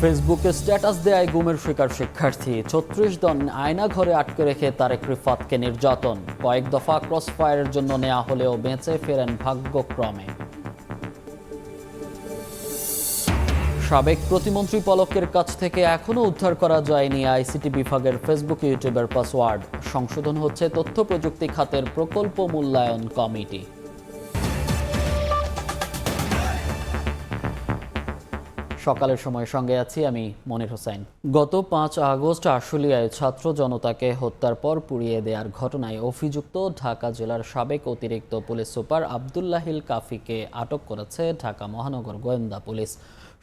ফেসবুকে স্ট্যাটাস দেয় গুমের শিকার শিক্ষার্থী। ৩৬ জন আয়না ঘরে আটকে রেখে তারেক রিফাতকে নির্যাতন। কয়েক দফা ক্রস ফায়ারের জন্য নেওয়া হলেও বেঁচে ফেরেন ভাগ্যক্রমে। সাবেক প্রতিমন্ত্রী পলকের কাছ থেকে এখনও উদ্ধার করা যায়নি আইসিটি বিভাগের ফেসবুক ইউটিউবের পাসওয়ার্ড। সংশোধন হচ্ছে তথ্য প্রযুক্তি খাতের প্রকল্প মূল্যায়ন কমিটি। সকালের সময় সঙ্গে আছি আমি মনির হোসেন। গত ৫ আগস্ট আশুলিয়ায় ছাত্র জনতাকে হত্যার পর পুড়িয়ে দেওয়ার ঘটনায় অভিযুক্ত ঢাকা জেলার সাবেক অতিরিক্ত পুলিশ সুপার আবদুল্লাহিল কাফিকে আটক করেছে ঢাকা মহানগর গোয়েন্দা পুলিশ।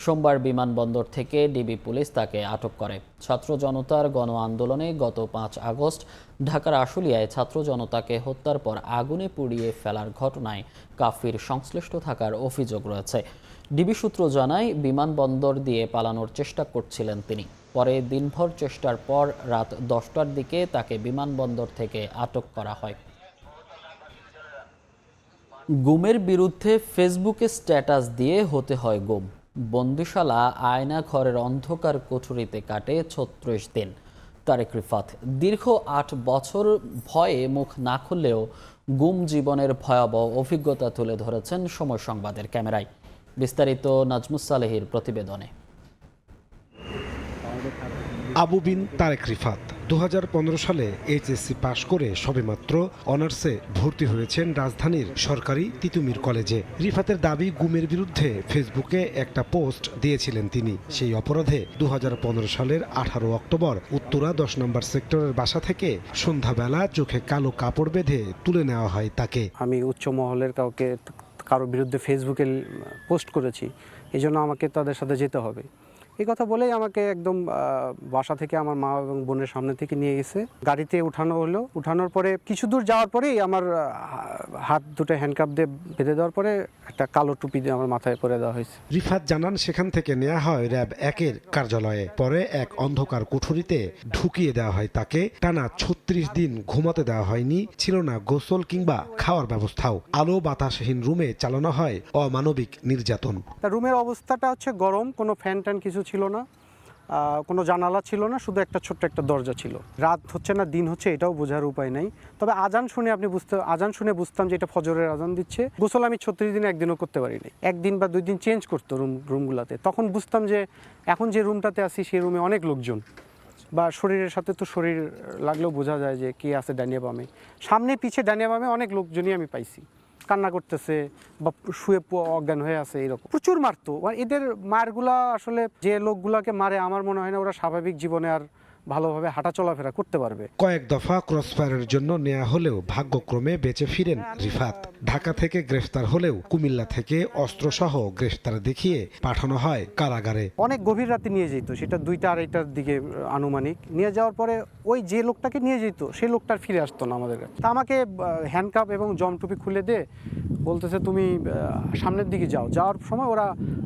সোমবার বিমানবন্দর থেকে ডিবি পুলিশ তাকে আটক করে। ছাত্র জনতার গণ আন্দোলনে গত ৫ আগস্ট ঢাকার আশুলিয়ায় ছাত্র জনতাকে হত্যার পর আগুনে পুড়িয়ে ফেলার ঘটনায় কাফির সংশ্লিষ্ট থাকার অভিযোগ রয়েছে। ডিবি সূত্র জানায়, বিমানবন্দর দিয়ে পালানোর চেষ্টা করছিলেন তিনি। পরে দিনভর চেষ্টার পর রাত 10টার দিকে তাকে বিমানবন্দর থেকে আটক করা হয়। গুমের বিরুদ্ধে ফেসবুকে স্ট্যাটাস দিয়ে হতে হয় গুম। বন্দিশালা আয়না ঘরের অন্ধকার কুঠুরিতে কাটে ৩৬ দিন। তারেক রিফাত দীর্ঘ ৮ বছর ভয়ে মুখ না খুললেও গুম জীবনের ভয়াবহ অভিজ্ঞতা তুলে ধরেছেন সময় সংবাদের ক্যামেরায়। বিস্তারিত নাজমুস সালেহীর প্রতিবেদনে। আবু বিন তারেক রিফাত ২০১৫ সালে এইচএসসি পাশ করে সবেমাত্র অনার্সে ভর্তি হয়েছেন রাজধানীর সরকারি তিতুমির কলেজে। রিফাতের দাবি, গুমের বিরুদ্ধে ফেসবুকে একটা পোস্ট দিয়েছিলেন তিনি। সেই অপরাধে ২০১৫ সালের ১৮ অক্টোবর উত্তরা ১০ নম্বর সেক্টরের বাসা থেকে সন্ধ্যাবেলা চোখে কালো কাপড় বেঁধে তুলে নেওয়া হয় তাকে। আমি উচ্চ মহলের কারোর বিরুদ্ধে ফেসবুকে পোস্ট করেছি, এই জন্য আমাকে তাদের সাথে যেতে হবে, এই কথা বলেই আমাকে একদম বাসা থেকে আমার মা এবং বোনের সামনে থেকে নিয়ে গেছে। গাড়িতে উঠানো হলো। উঠানোর পরে কিছু দূর যাওয়ার পরেই আমার হাত দুটো হ্যান্ডকাপ দিয়ে বেঁধে দেওয়ার পরে একটা কালো টুপি দিয়ে আমার মাথায় পরে দেওয়া হয়েছে। রিফাত জানান, সেখান থেকে নেওয়া হয় র্যাব ১-এর কার্যালয়ে। পরে এক অন্ধকার কুঠুরিতে ঢুকিয়ে দেওয়া হয় তাকে। টানা ৩৬ দিন ঘুমাতে দেওয়া হয়নি, ছিল না গোসল কিংবা খাওয়ার ব্যবস্থাও। আলো বাতাসহীন রুমে চালানো হয় অমানবিক নির্যাতন। রুমের অবস্থাটা হচ্ছে গরম, কোনো ফ্যান ট্যান কিছু ছিল না, কোনো জানালা ছিল না, শুধু একটা ছোট্ট একটা দরজা ছিল। রাত হচ্ছে না দিন হচ্ছে এটাও বোঝার উপায় নাই। তবে আজান শুনে বুঝতাম যে এটা ফজরের আজান দিচ্ছে। গোসল আমি ৩৬ দিনে একদিনও করতে পারি নাই। একদিন বা 2 দিন চেঞ্জ করতো রুমগুলোতে। তখন বুঝতাম যে এখন যে রুমটাতে আছি সেই রুমে অনেক লোকজন, বা শরীরের সাথে তো শরীর লাগলেও বোঝা যায় যে কে আছে ডানিয়া বামে। সামনে পিছে ডানিয়া বামে অনেক লোকজনই আমি পাইছি, কান্না করতেছে বা শুয়ে অজ্ঞান হয়ে আছে। এরকম প্রচুর মারতো। এদের মারগুলা আসলে যে লোকগুলাকে মারে আমার মনে হয় না ওরা স্বাভাবিক জীবনে আর ভালোভাবে হাঁটা চলাফেরা করতে পারবে। কয়েক দফা ক্রসফায়ারের জন্য নেওয়া হলেও ভাগ্যক্রমে বেঁচে ফিরেন রিফাত। ঢাকা থেকে গ্রেফতার হলেও কুমিল্লা থেকে অস্ত্রসহ গ্রেফতার দেখিয়ে পাঠানো হয় কারাগারে। অনেক গভীর রাতে নিয়ে যেত, সেটা 2টা-2:30টার দিকে আনুমানিক। নিয়ে যাওয়ার পরে ওই যে লোকটাকে নিয়ে যেত সেই লোকটার ফিরে আসতো না আমাদের কাছে। তা আমাকে হ্যান্ডকাপ এবং জমটুপি খুলে দিয়ে বলতেছে, তুমি সামনের দিকে যাও। যাওয়ার সময়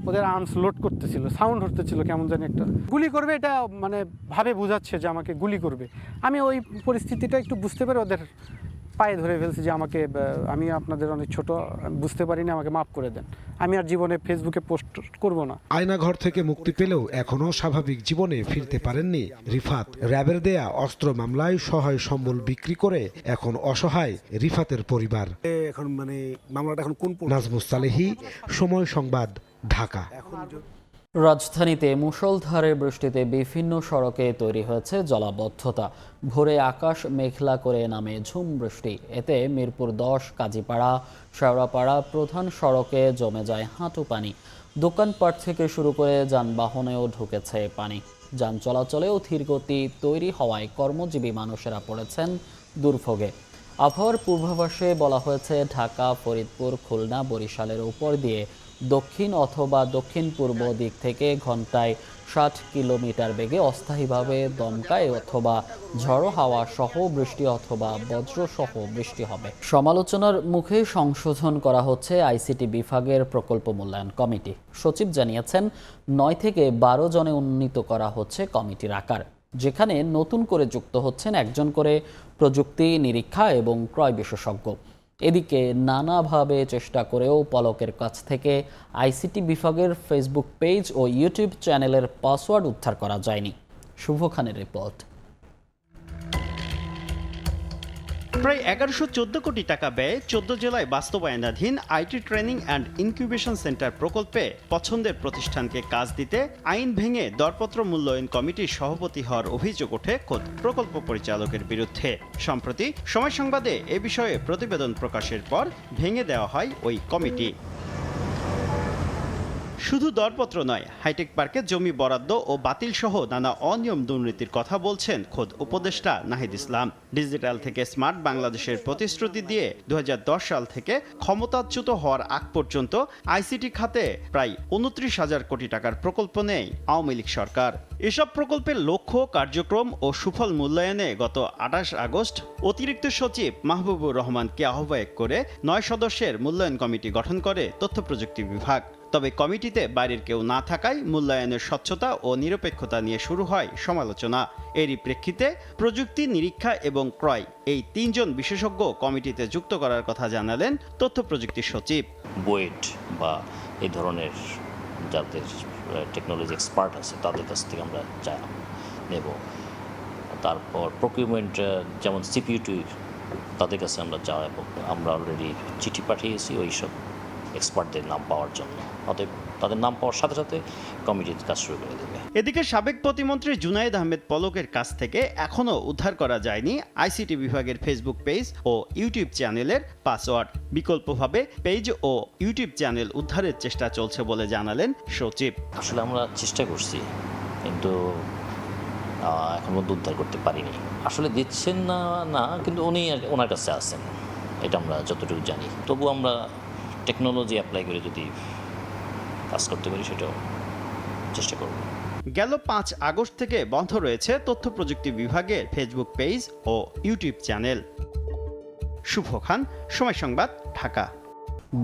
ওদের আর্মস লোড করতেছিল, সাউন্ড হতেছিল কেমন জানি একটা গুলি করবে, এটা মানে ভাবে বোঝাচ্ছে যে আমাকে গুলি করবে। আমি ওই পরিস্থিতিটা একটু বুঝতে পেরে ওদের পায়ে ধরে ফেলছি যে আমি আপনাদের অনেক ছোট, বুঝতে পারিনি, আমাকে মাফ করে দেন, আমি আর জীবনে ফেসবুকে পোস্ট করব না। আয়নাঘর থেকে মুক্তি পেলেও এখনো স্বাভাবিক জীবনে ফিরতে পারেননি রিফাত। র্যাবের দেয়া অস্ত্র মামলায় সহায় সম্বল বিক্রি করে এখন অসহায় রিফাতের পরিবার। এখন মানে মামলাটা এখন কোন? নাজমুস সালেহী, সময় সংবাদ, ঢাকা। রাজধানীতে মুষলধারে বৃষ্টিতে বিভিন্ন সড়কে তৈরি হয়েছে জলাবদ্ধতা। ভোরে আকাশ মেঘলা করে নামে ঝুম বৃষ্টি। এতে মিরপুর 10, কাজীপাড়া, শেওড়াপাড়া প্রধান সড়কে জমে যায় হাঁটু পানি। দোকানপাট থেকে শুরু করে যানবাহনেও ঢুকেছে পানি। যান চলাচলেও ধীরগতি তৈরি হওয়ায় কর্মজীবী মানুষেরা পড়েছেন দুর্ভোগে। আবহাওয়ার পূর্বাভাসে বলা হয়েছে, ঢাকা, ফরিদপুর, খুলনা, বরিশালের উপর দিয়ে দক্ষিণ অথবা দক্ষিণ পূর্ব দিক থেকে ঘন্টায় 60 কিলোমিটার বেগে অস্থায়ীভাবে দমকায় অথবা ঝড়ো হাওয়া সহ বৃষ্টি অথবা বজ্রসহ বৃষ্টি হবে। সমালোচনার মুখে সংশোধন করা হচ্ছে আইসিটি বিভাগের প্রকল্প মূল্যায়ন কমিটি। সচিব জানিয়েছেন, 9 থেকে 12 জনে উন্নীত করা হচ্ছে কমিটির আকার, যেখানে নতুন করে যুক্ত হচ্ছেন একজন করে প্রযুক্তি, নিরীক্ষা এবং ক্রয় বিশেষজ্ঞ। এদিকে নানাভাবে চেষ্টা করেও পলকের কাছ থেকে আইসিটি বিভাগের ফেসবুক পেজ ও ইউটিউব চ্যানেলের পাসওয়ার্ড উদ্ধার করা যায়নি। শুভ খানের রিপোর্ট। প্রায় 1114 কোটি টাকা ব্যয়ে 14 জেলায় বাস্তবায়নাধীন IT training and incubation centre প্রকল্পে পছন্দের প্রতিষ্ঠানকে কাজ দিতে আইন ভেঙে দরপত্র মূল্যায়ন কমিটির সভাপতি হওয়ার অভিযোগ ওঠে খোদ প্রকল্প পরিচালকের বিরুদ্ধে। সম্প্রতি সময় সংবাদে এ বিষয়ে প্রতিবেদন প্রকাশের পর ভেঙে দেওয়া হয় ওই কমিটি। শুধু দরপত্র নয়, হাইটেক পার্কে জমি বরাদ্দ ও বাতিল সহ নানা অনিয়ম দুর্নীতির কথা বলছেন খোদ উপদেষ্টা নাহিদ ইসলাম। ডিজিটাল থেকে স্মার্ট বাংলাদেশের প্রতিশ্রুতি দিয়ে 2010 সাল থেকে ক্ষমতাচ্যুত হওয়ার আগ পর্যন্ত আইসিটি খাতে প্রায় 29,000 কোটি টাকার প্রকল্প নেয় আওয়ামী লীগ সরকার। এসব প্রকল্পের লক্ষ্য, কার্যক্রম ও সুফল মূল্যায়নে গত 28 আগস্ট অতিরিক্ত সচিব মাহবুবুর রহমানকে আহ্বায়ক করে 9 সদস্যের মূল্যায়ন কমিটি গঠন করে তথ্য প্রযুক্তি বিভাগ। তবে কমিটিতে বাইরের কেউ না থাকায় মূল্যায়নের স্বচ্ছতা ও নিরপেক্ষতা নিয়ে শুরু হয় সমালোচনা। এরই প্রেক্ষিতে প্রযুক্তি, নিরীক্ষা এবং ক্রয় এই 3 জন বিশেষজ্ঞ কমিটিতে যুক্ত করার কথা জানালেন তথ্য প্রযুক্তি সচিব। বুয়েট বা এই ধরনের যাদের টেকনোলজি এক্সপার্ট আছে তাদের কাছ থেকে আমরা নেব। তারপর প্রকিউরমেন্ট যেমন সিপিইউ তাদের কাছে আমরা যাব। আমরা অলরেডি চিঠি পাঠিয়েছি ওই সব এক্সপার্টদের নাম পাওয়ার জন্য। অতএব তাদের নাম পাওয়ার সাথে সাথে কমিটির কাজ শুরু করে দেবে। এদিকে সাবেক প্রতিমন্ত্রী জুনায়েদ আহমেদ পলকের কাছ থেকে এখনও উদ্ধার করা যায়নি আইসিটি বিভাগের ফেসবুক পেজ ও ইউটিউব চ্যানেলের পাসওয়ার্ড। বিকল্পভাবে পেজ ও ইউটিউব চ্যানেল উদ্ধারের চেষ্টা চলছে বলে জানালেন সচিব। আসলে আমরা চেষ্টা করছি, কিন্তু এখন পর্যন্ত উদ্ধার করতে পারিনি। আসলে দিচ্ছেন না, কিন্তু উনি ওনার কাছে আছেন, এটা আমরা যতটুকু জানি। তবু আমরা টেকনোলজি অ্যাপ্লাই করে যদি কাজ করতে পারি সেটাও চেষ্টা করব। গেল 5 আগস্ট থেকে বন্ধ রয়েছে তথ্য প্রযুক্তি বিভাগের ফেসবুক পেজ ও ইউটিউব চ্যানেল। শুভ খান, সময় সংবাদ, ঢাকা।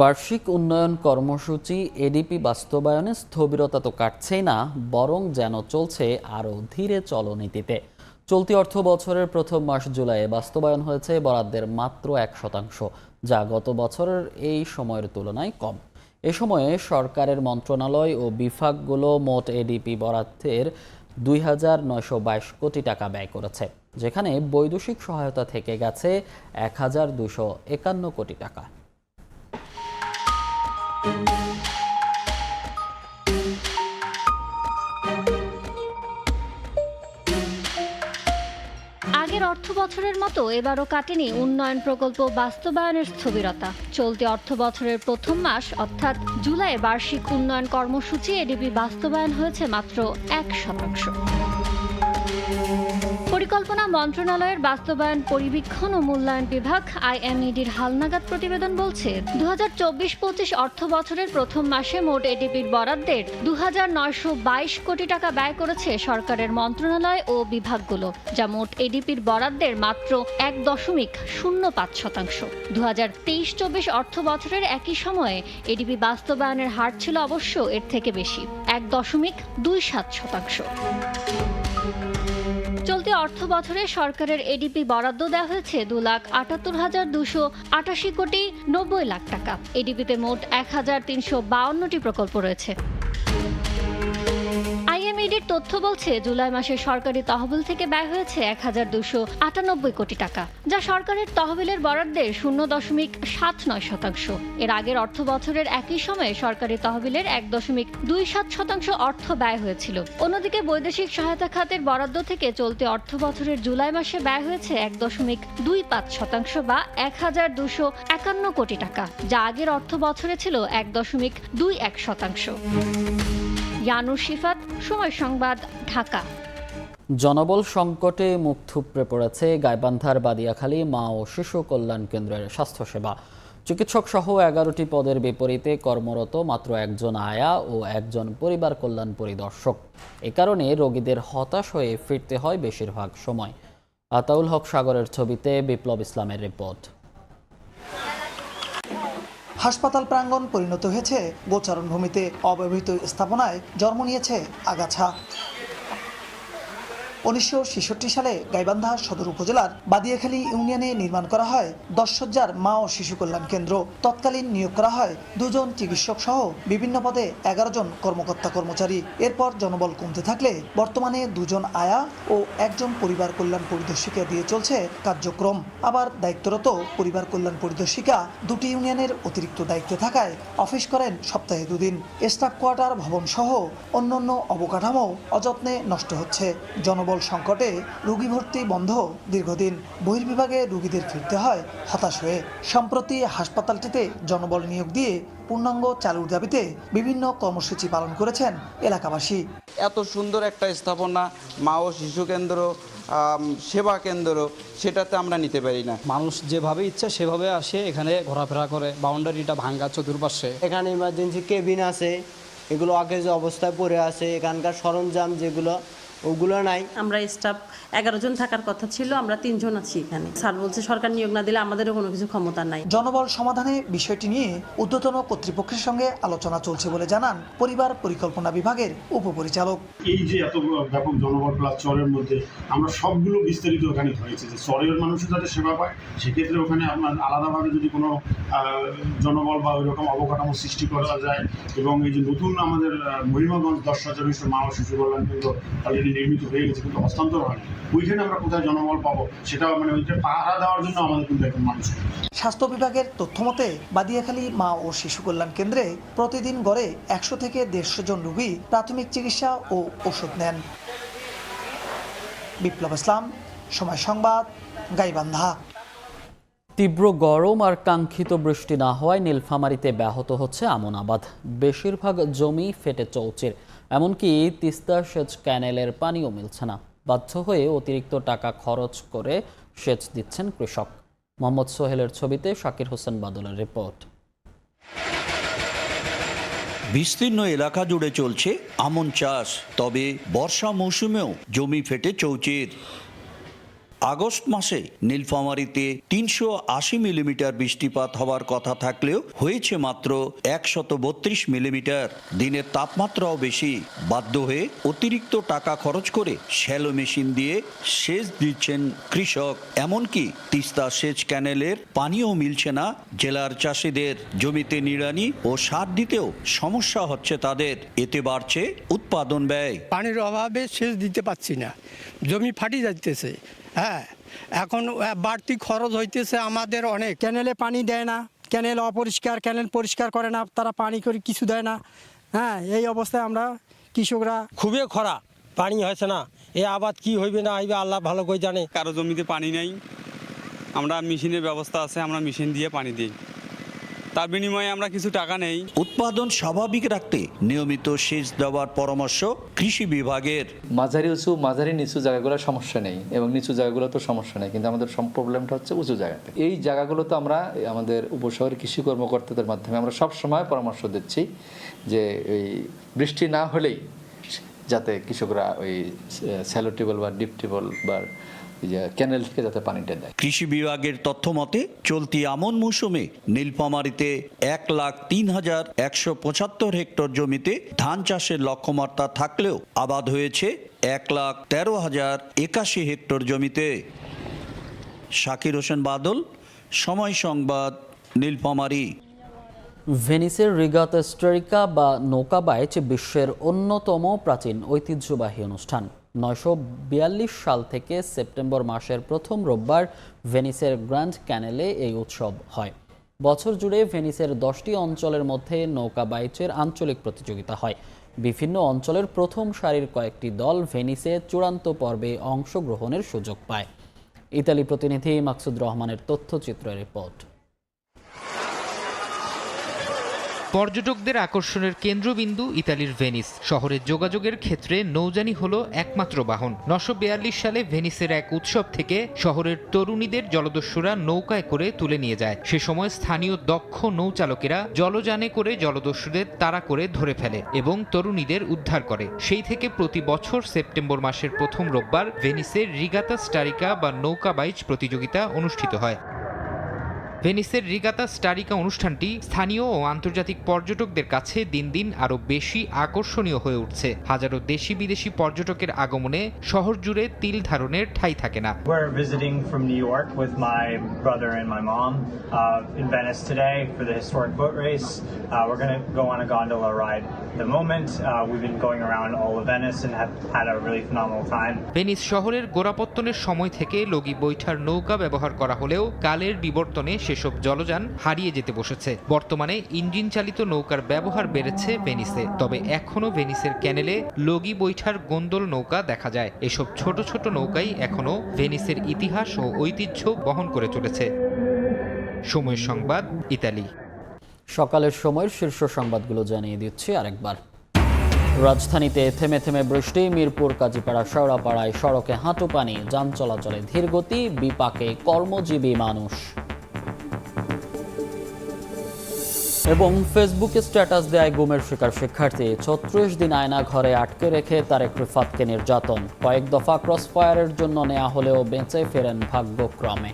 বার্ষিক উন্নয়ন কর্মসূচি এডিপি বাস্তবায়নে স্থবিরতা তো কাটছেই না, বরং যেন চলছে আরও ধীরে চলনীতিতে। চলতি অর্থ বছরের প্রথম মাস জুলাইয়ে বাস্তবায়ন হয়েছে বরাদ্দের মাত্র 1%, যা গত বছরের এই সময়ের তুলনায় কম। এ সময়ে সরকারের মন্ত্রণালয় ও বিভাগগুলো মোট এডিপি বরাদ্দের 2,922 কোটি টাকা ব্যয় করেছে, যেখানে বৈদেশিক সহায়তা থেকে গেছে 1,251 কোটি টাকা। আগের অর্থ বছরের মতো এবারও কাটেনি উন্নয়ন প্রকল্প বাস্তবায়নের স্থবিরতা। চলতি অর্থ বছরের প্রথম মাস অর্থাৎ জুলাইয়ে বার্ষিক উন্নয়ন কর্মসূচি এডিপি বাস্তবায়ন হয়েছে মাত্র 1%। পরিকল্পনা মন্ত্রণালয়ের বাস্তবায়ন পরিবীক্ষণ ও মূল্যায়ন বিভাগ আইএমইডির হালনাগাদ প্রতিবেদন বলছে 2024-25 অর্থ বছরের প্রথম মাসে মোট এডিপির বরাদ্দের 2,922 কোটি টাকা ব্যয় করেছে সরকারের মন্ত্রণালয় ও বিভাগগুলো, যা মোট এডিপির বরাদ্দের মাত্র 1.05%। 2023-24 অর্থ বছরের একই সময়ে এডিপি বাস্তবায়নের হার ছিল অবশ্য এর থেকে বেশি, 1.27%। চলতি অর্থ বছরে সরকারের এডিপি বরাদ্দ দেওয়া হয়েছে 2,78,288 কোটি 90 লাখ টাকা। এডিপিতে মোট 1,352টি প্রকল্প রয়েছে। আইএমইডির তথ্য বলছে জুলাই মাসে সরকারি তহবিল থেকে ব্যয় হয়েছে 1,298 কোটি টাকা, যা সরকারের তহবিলের বরাদ্দের 0.79%। এর আগের অর্থ বছরের একই সময়ে সরকারি তহবিলের 1.27% অর্থ ব্যয় হয়েছিল। অন্যদিকে বৈদেশিক সহায়তা খাতের বরাদ্দ থেকে চলতি অর্থ বছরের জুলাই মাসে ব্যয় হয়েছে 1.25% বা 1,251 কোটি টাকা, যা আগের অর্থ বছরে ছিল 1.21%। ইয়ানুর শিফাত, সময় সংবাদ, ঢাকা। জনবল সংকটে মুখ থুবড়ে পড়েছে গাইবান্ধার বাদিয়াখালী মা ও শিশু কল্যাণ কেন্দ্রের স্বাস্থ্যসেবা। চিকিৎসক সহ 11টি পদের বিপরীতে কর্মরত মাত্র একজন আয়া ও একজন পরিবার কল্যাণ পরিদর্শক। এ কারণে রোগীদের হতাশ হয়ে ফিরতে হয় বেশিরভাগ সময়। আতাউল হক সাগরের ছবিতে বিপ্লব ইসলামের রিপোর্ট। হাসপাতাল প্রাঙ্গণ পরিণত হয়েছে গোচারণভূমিতে। অব্যবহৃত স্থাপনায় জন্ম নিয়েছে আগাছা। 1966 সালে গাইবান্ধা সদর উপজেলার বাদিয়াখালী ইউনিয়নে নির্মাণ করা হয় 10 সজ্জার মা ও শিশু কল্যাণ কেন্দ্র। তৎকালীন নিয়োগ করা হয় 2 জন চিকিৎসক সহ বিভিন্ন পদে 11 জন কর্মকর্তা কর্মচারী। এরপর জনবল কমতে থাকলে বর্তমানে 2 জন আয়া ও 1 জন পরিবার কল্যাণ পরিদর্শিকা দিয়ে চলছে কার্যক্রম। আবার দায়িত্বরত পরিবার কল্যাণ পরিদর্শিকা 2টি ইউনিয়নের অতিরিক্ত দায়িত্বে থাকায় অফিস করেন সপ্তাহে 2 দিন। স্টাফ কোয়ার্টার ভবন সহ অন্যান্য অবকাঠামো অযত্নে নষ্ট হচ্ছে। জনবল সংকটে রোগী ভর্তি বন্ধ দীর্ঘদিন। বহির্বিভাগে রোগীদের ফিরতে হয় হতাশ হয়ে। সম্প্রতি হাসপাতালটিতে জনবল নিয়োগ দিয়ে পূর্ণাঙ্গ চালুর দাবিতে বিভিন্ন কর্মসূচি পালন করেছেন এলাকাবাসী। এত সুন্দর একটা স্থাপনা, মা ও শিশু কেন্দ্র, সেবা কেন্দ্র, সেটাতে আমরা নিতে পারি না। মানুষ যেভাবে ইচ্ছা সেভাবে আসে এখানে ঘোরাফেরা করে। বাউন্ডারিটা ভাঙ্গা চতুর্পাশে। এখানে ইমার্জেন্সি কেবিন আছে, এগুলো আগে যে অবস্থায় পড়ে আছে। এখানকার সরঞ্জাম যেগুলো ওগুলো নাই। আমরা স্টাফ 11 জন থাকার কথা ছিল, আমরা 3 জন আছি এখানে। স্যার বলছে সরকার নিয়োগ না দিলে আমাদেরও কোনো কিছু ক্ষমতা নাই। জনবল সমাধানে বিষয়টি নিয়ে ঊর্ধ্বতন কর্তৃপক্ষের সঙ্গে আলোচনা চলছে বলে জানান পরিবার পরিকল্পনা বিভাগের উপপরিচালক। এই যে এত ব্যাপক জনবল প্লাস চরের মধ্যে আমরা সবগুলো বিস্তারিত ওখানে ধরেছি যে চরের মানুষের যাতে সেবা পায়, সেক্ষেত্রে ওখানে আপনার আলাদাভাবে যদি কোনো জনবল বা ওইরকম অবকাঠামো সৃষ্টি করা যায়, এবং এই যে নতুন আমাদের মহিমাগঞ্জ 10 সজ্জা বিশিষ্ট মা ও শিশু কল্যাণ কেন্দ্র অলরেডি নির্মিত হয়ে গেছে কিন্তু হস্তান্তর হয়নি, ওইখানে আমরা কোথায় জনবল পাবো সেটা মানে ওইটা পাহারা দেওয়ার জন্য আমাদের কিন্তু এখন মানুষ। স্বাস্থ্য বিভাগের তথ্যমতে বাদিয়াখালী মা ও শিশু কল্যাণ কেন্দ্রে প্রতিদিন গড়ে 100 থেকে 150 জন রোগী প্রাথমিক চিকিৎসা ও ওষুধ নেন। বিপ্লব ইসলাম, সময় সংবাদ, গাইবান্ধা। তীব্র গরম আর কাঙ্ক্ষিত বৃষ্টি না হওয়ায় নীলফামারীতে ব্যাহত হচ্ছে আমন আবাদ। বেশিরভাগ জমি ফেটে চৌচির, এমনকি তিস্তা সেচ ক্যানেলের পানিও মিলছে না। বাধ্য হয়ে অতিরিক্ত টাকা খরচ করে সেচ দিচ্ছেন কৃষক। মোহাম্মদ সোহেলের ছবিতে শাকির হোসেন বাদলের রিপোর্ট। বিস্তীর্ণ এলাকা জুড়ে চলছে আমন চাষ, তবে বর্ষা মৌসুমেও জমি ফেটে চৌচির। আগস্ট মাসে নীলফামারীতে 380 মিলিমিটার বৃষ্টিপাত হওয়ার কথা থাকলেও হয়েছে মাত্র 132 মিলিমিটার। দিনের তাপমাত্রাও বেশি, বাধ্য হয়ে অতিরিক্ত টাকা খরচ করে শ্যালো মেশিন দিয়ে সেচ দিচ্ছেন কৃষক। এমনকি তিস্তা সেচ ক্যানেলের পানিও মিলছে না জেলার চাষিদের। জমিতে নিড়ানি ও সার দিতেও সমস্যা হচ্ছে তাদের, এতে বাড়ছে উৎপাদন ব্যয়। পানির অভাবে সেচ দিতে পারছি না, জমি ফাটি যাইতেছে। হ্যাঁ, এখন বাড়তি খরচ হইতেছে আমাদের অনেক। ক্যানেলে পানি দেয় না, ক্যানেল অপরিষ্কার, ক্যানেল পরিষ্কার করে না, তারা পানি করে কিছু দেয় না। হ্যাঁ, এই অবস্থায় আমরা কৃষকরা খুবই খরা, পানি হয়েছে না। এই আবাদ কি হইবে না হইবে আল্লাহ ভালো করে জানে। কারো জমিতে পানি নেই, আমরা মেশিনের ব্যবস্থা আছে, আমরা মেশিন দিয়ে পানি দিই, তার বিনিময়ে আমরা কিছু টাকা নেই। উৎপাদন স্বাভাবিক রাখতে নিয়মিত সেচ দেওয়ার পরামর্শ কৃষি বিভাগের। মাঝারি উঁচু, মাঝারি নিচু জায়গাগুলো সমস্যা নেই, এবং নিচু জায়গাগুলো তো সমস্যা নেই, কিন্তু আমাদের প্রবলেমটা হচ্ছে উঁচু জায়গাতে। এই জায়গাগুলোতে আমরা আমাদের উপশহরের কৃষি কর্মকর্তাদের মাধ্যমে আমরা সব সময় পরামর্শ দিচ্ছি যে এই বৃষ্টি না হলেই যাতে কৃষকরা ওই স্যালো টিউবওয়েল বা ডিপ টিউবওয়েল বা ক্যানেল থেকে যাতে পানিটা দেয়। কৃষি বিভাগের তথ্য মতে চলতি আমন মৌসুমে নীলফামারীতে 1,03,175 হেক্টর জমিতে ধান চাষের লক্ষ্যমাত্রা থাকলেও আবাদ হয়েছে 1,13,081 হেক্টর জমিতে। শাকির হোসেন বাদল, সময় সংবাদ, নীলফামারী। ভেনিসের রিগাতা স্টারিকা বা নৌকা বাইচ বিশ্বের অন্যতম প্রাচীন ঐতিহ্যবাহী অনুষ্ঠান। 942 সাল থেকে সেপ্টেম্বর মাসের প্রথম রোববার ভেনিসের গ্র্যান্ড ক্যানেলে এই উৎসব হয়। বছর জুড়ে ভেনিসের 10টি অঞ্চলের মধ্যে নৌকা বাইচের আঞ্চলিক প্রতিযোগিতা হয়। বিভিন্ন অঞ্চলের প্রথম সারির কয়েকটি দল ভেনিসে চূড়ান্ত পর্বে অংশগ্রহণের সুযোগ পায়। ইতালি প্রতিনিধি মাকসুদ রহমানের তথ্যচিত্রের রিপোর্ট। পর্যটকদের আকর্ষণের কেন্দ্রবিন্দু ইতালির ভেনিস শহরের যোগাযোগের ক্ষেত্রে নৌযানি হলো একমাত্র বাহন। 942 সালে ভেনিসের এক উৎসব থেকে শহরের তরুণীদের জলদস্যুরা নৌকায় করে তুলে নিয়ে যায়। সে সময় স্থানীয় দক্ষ নৌচালকেরা জলযানে করে জলদস্যুদের তাড়া করে ধরে ফেলে এবং তরুণীদের উদ্ধার করে। সেই থেকে প্রতি বছর সেপ্টেম্বর মাসের প্রথম রোববার ভেনিসের রিগাতা স্টারিকা বা নৌকা বাইচ প্রতিযোগিতা অনুষ্ঠিত হয়। ভেনিসের রিগাতা স্টারিকা অনুষ্ঠানটি স্থানীয় ও আন্তর্জাতিক পর্যটকদের কাছে দিন দিন আরও বেশি আকর্ষণীয় হয়ে উঠছে। হাজারো দেশি বিদেশি পর্যটকের আগমনে শহর জুড়ে তিল ধারণের ঠাঁই থাকে না। We're visiting from New York with my brother and my mom in Venice today for the historic boat race. We're going to go on a gondola ride. At the moment, we've been going around all of Venice and have had a really phenomenal time. Venice শহরের গোড়াপত্তনের সময় থেকে লগি বৈঠার নৌকা ব্যবহার করা হলেও কালের বিবর্তনে সেসব জলযান হারিয়ে যেতে বসেছে। বর্তমানে ইঞ্জিন চালিত নৌকার ব্যবহার বেড়েছে ভেনিসে, তবে এখনো ভেনিসের ক্যানেলে লগি বৈঠার গোন্দল নৌকা দেখা যায়। এসব ছোট ছোট নৌকাই এখনো ভেনিসের ইতিহাস ও ঐতিহ্য বহন করে চলেছে। সময় সংবাদ, ইতালি। সকালের সময়ের শীর্ষ সংবাদগুলো জানিয়ে দিচ্ছি আরেকবার। রাজধানীতে থেমে থেমে বৃষ্টি, মিরপুর কাজীপাড়া শেওড়াপাড়ায় সড়কে হাঁটু পানি, যান চলাচলে ধীরগতি, বিপাকে কর্মজীবী মানুষ। এবং ফেসবুকে স্ট্যাটাস দেয় গুমের শিকার শিক্ষার্থী, ৩৬ দিন আয়না ঘরে আটকে রেখে তারেক রিফাতকে নির্যাতন, কয়েক দফা ক্রসফায়ারের জন্য নেওয়া হলেও বেঁচে ফেরেন ভাগ্যক্রমে।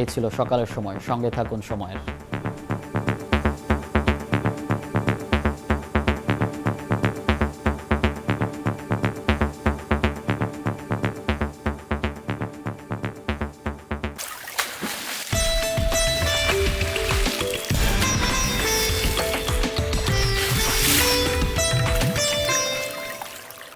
এই ছিল সকালের সময়, সঙ্গে থাকুন সময়ের।